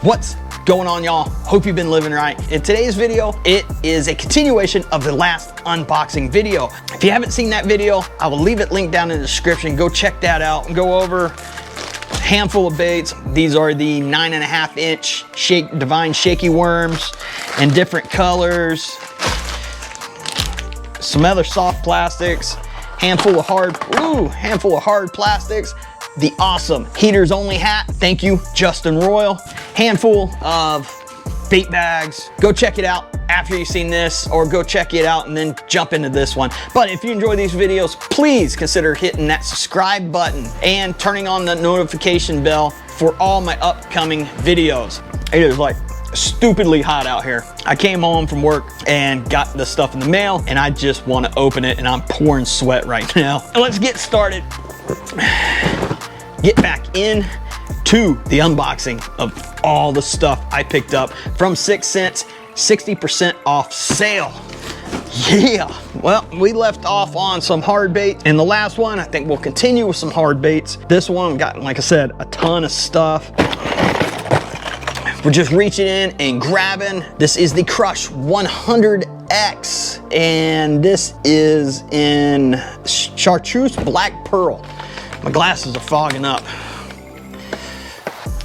What's going on, y'all? Hope you've been living right. In today's video, it is a continuation of the last unboxing video. If you haven't seen that video, I will leave it linked down in the description. Go check that out and go over a handful of baits. These are the 9.5 inch Divine Shaky Worms in different colors. Some other soft plastics, handful of hard plastics. The awesome Heaters Only hat. Thank you, Justin Royal. Handful of bait bags. Go check it out after you've seen this, or go check it out and then jump into this one. But if you enjoy these videos, please consider hitting that subscribe button and turning on the notification bell for all my upcoming videos. It is like stupidly hot out here. I came home from work and got the stuff in the mail, and I just want to open it, and I'm pouring sweat right now. And let's get started. Get back into the unboxing of all the stuff I picked up from 6 cents, 60% off sale. Yeah, well, we left off on some hard baits in the last one. I think we'll continue with some hard baits. This one got, like I said, a ton of stuff. We're just reaching in and grabbing. This is the Crush 100X, and this is in Chartreuse Black Pearl. My glasses are fogging up.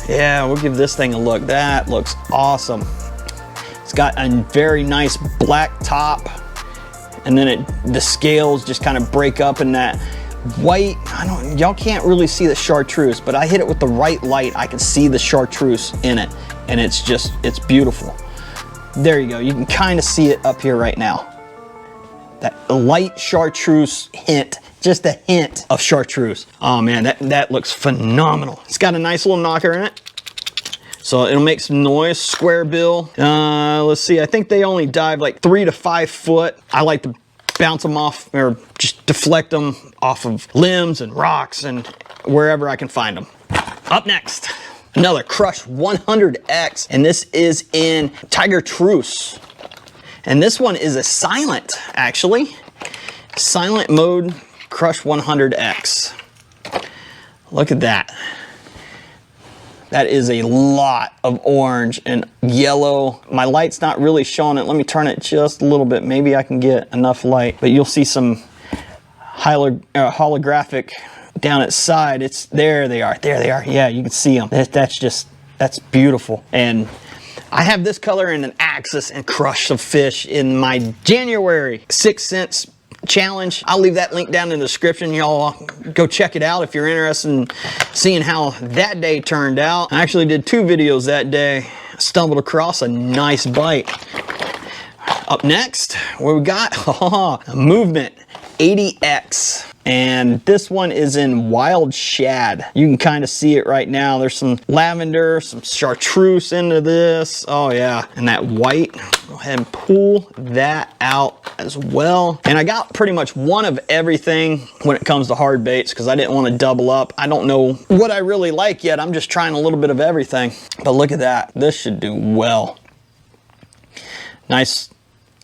Yeah, we'll give this thing a look. That looks awesome. It's got a very nice black top, and then the scales just kind of break up in that white. Y'all can't really see the chartreuse, but I hit it with the right light. I can see the chartreuse in it, and it's beautiful. There you go. You can kind of see it up here right now. That light chartreuse hint. Just a hint of chartreuse. Oh man, that looks phenomenal. It's got a nice little knocker in it, so it'll make some noise. Square bill. Let's see, I think they only dive like 3 to 5 foot. I like to bounce them off, or just deflect them off of limbs and rocks and wherever I can find them. Up next, another Crush 100X, and this is in Tiger Truce. And this one is a silent, actually. Silent mode Crush 100X. Look at that. That is a lot of orange and yellow. My light's not really showing it. Let me turn it just a little bit. Maybe I can get enough light, but you'll see some holographic down its side. It's there. They are. There they are. Yeah, you can see them. That's beautiful. And I have this color in an Axis and Crush some fish in my January 6 cents challenge. I'll leave that link down in the description. Y'all go check it out if you're interested in seeing how that day turned out. I actually did 2 videos that day. Stumbled across a nice bite. Up next, what we got? A Movement 80X. And this one is in Wild Shad. You can kind of see it right now. There's some lavender, some chartreuse into this. Oh yeah, and that white. Go ahead and pull that out as well. And I got pretty much one of everything when it comes to hard baits, because I didn't want to double up. I don't know what I really like yet. I'm just trying a little bit of everything. But look at that. This should do well. Nice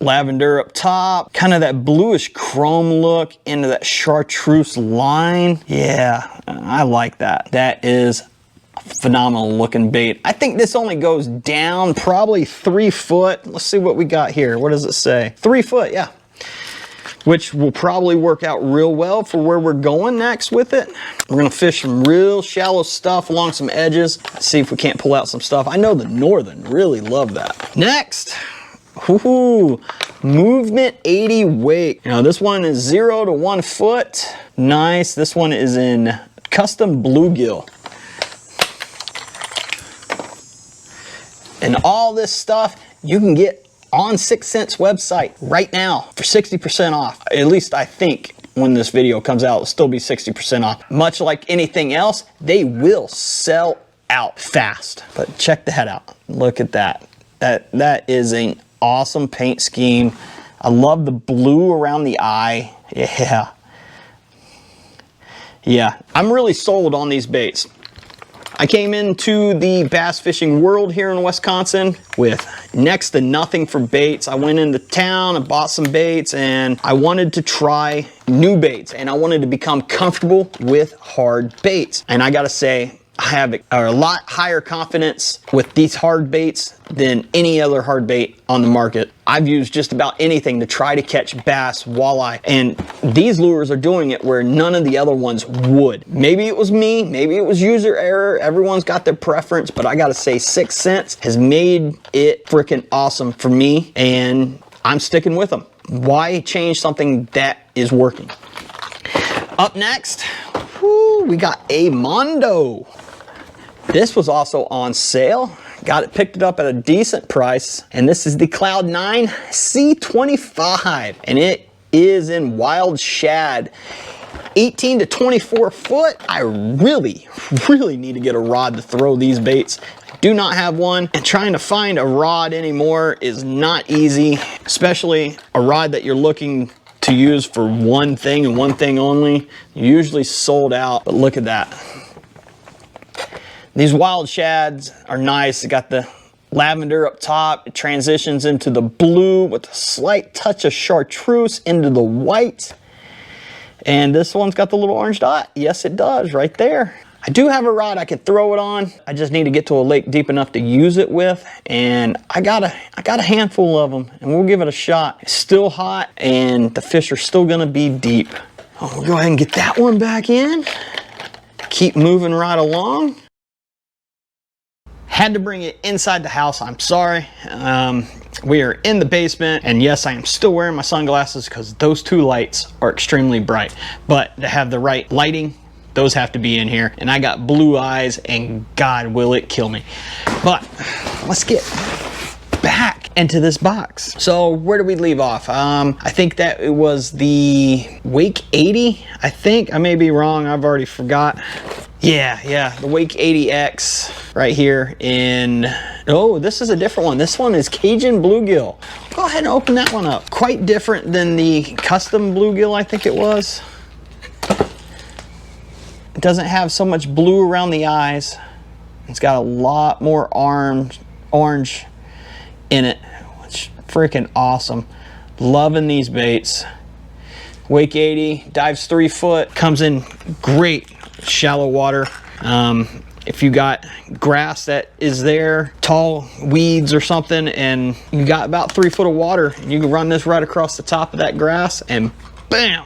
lavender up top, kind of that bluish chrome look into that chartreuse line. Yeah, I like that. That is a phenomenal looking bait. I think this only goes down probably 3 foot. Let's see what we got here. What does it say? 3 foot, yeah. Which will probably work out real well for where we're going next with it. We're gonna fish some real shallow stuff along some edges. Let's see if we can't pull out some stuff. I know the Northern really love that. Next, ooh, Movement 80 Wake. You know, this one is 0 to 1 foot. Nice. This one is in Custom Bluegill. And all this stuff you can get on 6 Cents website right now for 60% off. At least I think when this video comes out, it'll still be 60% off. Much like anything else, they will sell out fast. But check that out. Look at that. That is an awesome paint scheme. I love the blue around the eye. Yeah, I'm really sold on these baits. I came into the bass fishing world here in Wisconsin with next to nothing for baits. I went into town and bought some baits, and I wanted to try new baits, and I wanted to become comfortable with hard baits. And I gotta say, I have a lot higher confidence with these hard baits than any other hard bait on the market. I've used just about anything to try to catch bass, walleye, and these lures are doing it where none of the other ones would. Maybe it was me, maybe it was user error. Everyone's got their preference, but I gotta say 6 Sense has made it freaking awesome for me, and I'm sticking with them. Why change something that is working? Up next, we got a Mondo. This was also on sale. Picked it up at a decent price. And this is the Cloud9 C25. And it is in wild shad. 18 to 24 foot. I really need to get a rod to throw these baits. I do not have one. And trying to find a rod anymore is not easy. Especially a rod that you're looking to use for one thing and one thing only. Usually sold out. But look at that. These wild shads are nice. They got the lavender up top. It transitions into the blue with a slight touch of chartreuse into the white. And this one's got the little orange dot. Yes, it does, right there. I do have a rod I can throw it on. I just need to get to a lake deep enough to use it with. And I got a handful of them, and we'll give it a shot. It's still hot, and the fish are still gonna be deep. We'll go ahead and get that one back in. Keep moving right along. Had to bring it inside the house, I'm sorry. We are in the basement, and yes, I am still wearing my sunglasses because those two lights are extremely bright. But to have the right lighting, those have to be in here. And I got blue eyes, and God will it kill me. But let's get back into this box. So where did we leave off? I think that it was the Wake 80, I think. I may be wrong, I've already forgot. Yeah, the Wake 80X right here in, oh, this is a different one. This one is Cajun Bluegill. Go ahead and open that one up. Quite different than the custom bluegill, I think it was. It doesn't have so much blue around the eyes. It's got a lot more orange in it, which is freaking awesome. Loving these baits. Wake 80, dives 3 foot, comes in great shallow water. If you got grass that is there, tall weeds or something, and you got about 3 foot of water, you can run this right across the top of that grass and bam,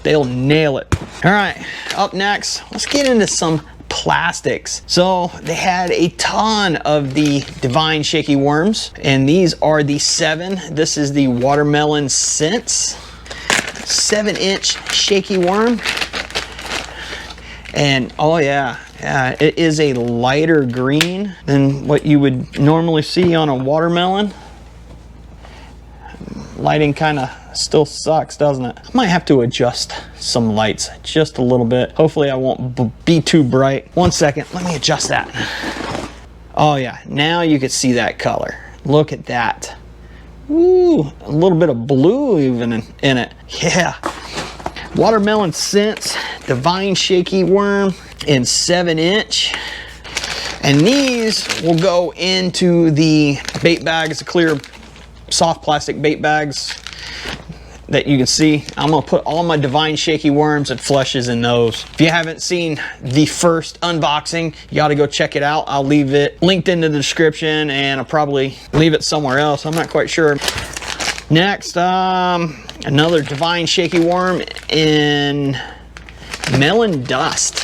they'll nail it. All right, up next, let's get into some plastics. So they had a ton of the Divine Shaky Worms, and these are the 7. This is the Watermelon Sense 7-inch shaky worm. And oh yeah, it is a lighter green than what you would normally see on a watermelon. Lighting kind of still sucks, doesn't it? I might have to adjust some lights just a little bit. Hopefully I won't be too bright. 1 second, let me adjust that. Oh yeah, now you can see that color. Look at that. Ooh, a little bit of blue even in it. Yeah. Watermelon Sense Divine Shaky Worm in 7-inch. And these will go into the bait bags, the clear soft plastic bait bags that you can see. I'm gonna put all my Divine Shaky Worms and flushes in those. If you haven't seen the first unboxing, you gotta go check it out. I'll leave it linked in the description, and I'll probably leave it somewhere else. I'm not quite sure. Next, another Divine Shaky Worm in Melon Dust.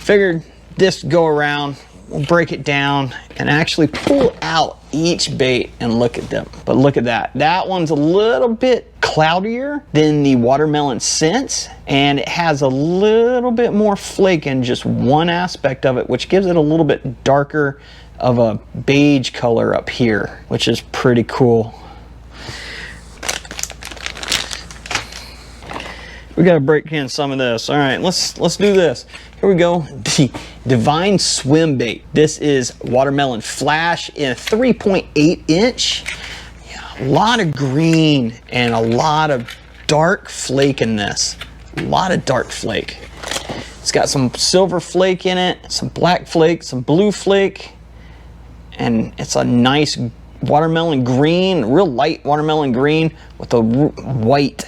Figured this go around, we'll break it down and actually pull out each bait and look at them. But look at that. That one's a little bit cloudier than the Watermelon Sense, and it has a little bit more flake in just one aspect of it, which gives it a little bit darker of a beige color up here, which is pretty cool. We gotta break in some of this. All right, let's do this. Here we go. The Divine Swimbait. This is Watermelon Flash in a 3.8-inch. Yeah, a lot of green and a lot of dark flake in this. A lot of dark flake. It's got some silver flake in it, some black flake, some blue flake, and it's a nice watermelon green, real light watermelon green with a white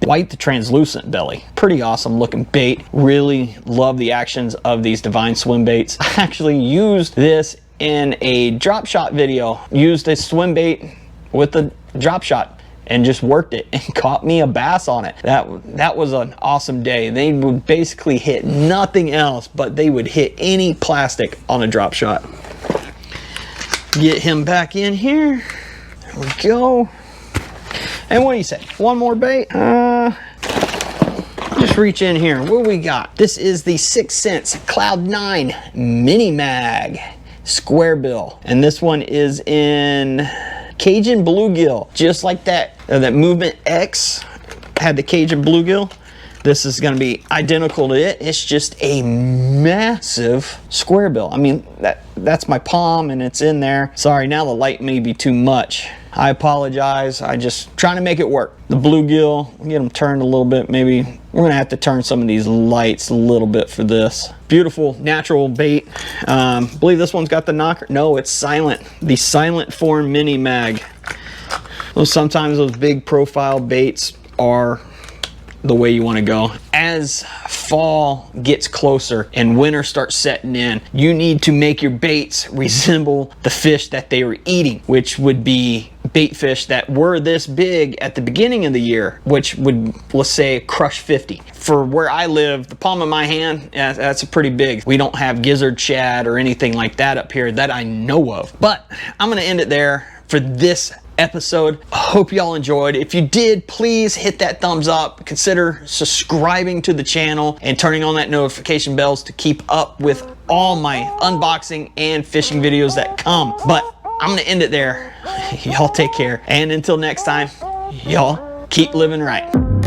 quite the translucent belly. Pretty awesome looking bait. Really love the actions of these Divine swim baits. I actually used this in a drop shot video. Used a swim bait with a drop shot and just worked it and caught me a bass on it. That was an awesome day. They would basically hit nothing else, but they would hit any plastic on a drop shot. Get him back in here. There we go. And what do you say? One more bait? Just reach in here. What do we got? This is the 6 Sense Cloud 9 Mini Mag Square Bill. And this one is in Cajun Bluegill, just like that. That Movement X had the Cajun Bluegill. This is going to be identical to it. It's just a massive square bill. I mean, that's my palm and it's in there. Sorry, now the light may be too much. I apologize. I just trying to make it work. The bluegill, get them turned a little bit. Maybe we're gonna have to turn some of these lights a little bit for this. Beautiful natural bait. Believe this one's got the knocker. No, it's silent. The Silent Form Mini Mag. Well, sometimes those big profile baits are the way you want to go. As fall gets closer and winter starts setting in, you need to make your baits resemble the fish that they were eating, which would be bait fish that were this big at the beginning of the year, which would, let's say, crush 50. For where I live, the palm of my hand, that's a pretty big. We don't have gizzard shad or anything like that up here that I know of. But I'm gonna end it there for this episode. I hope y'all enjoyed. If you did, please hit that thumbs up. Consider subscribing to the channel and turning on that notification bells to keep up with all my unboxing and fishing videos that come. But I'm gonna end it there. Y'all take care, and until next time, y'all keep living right.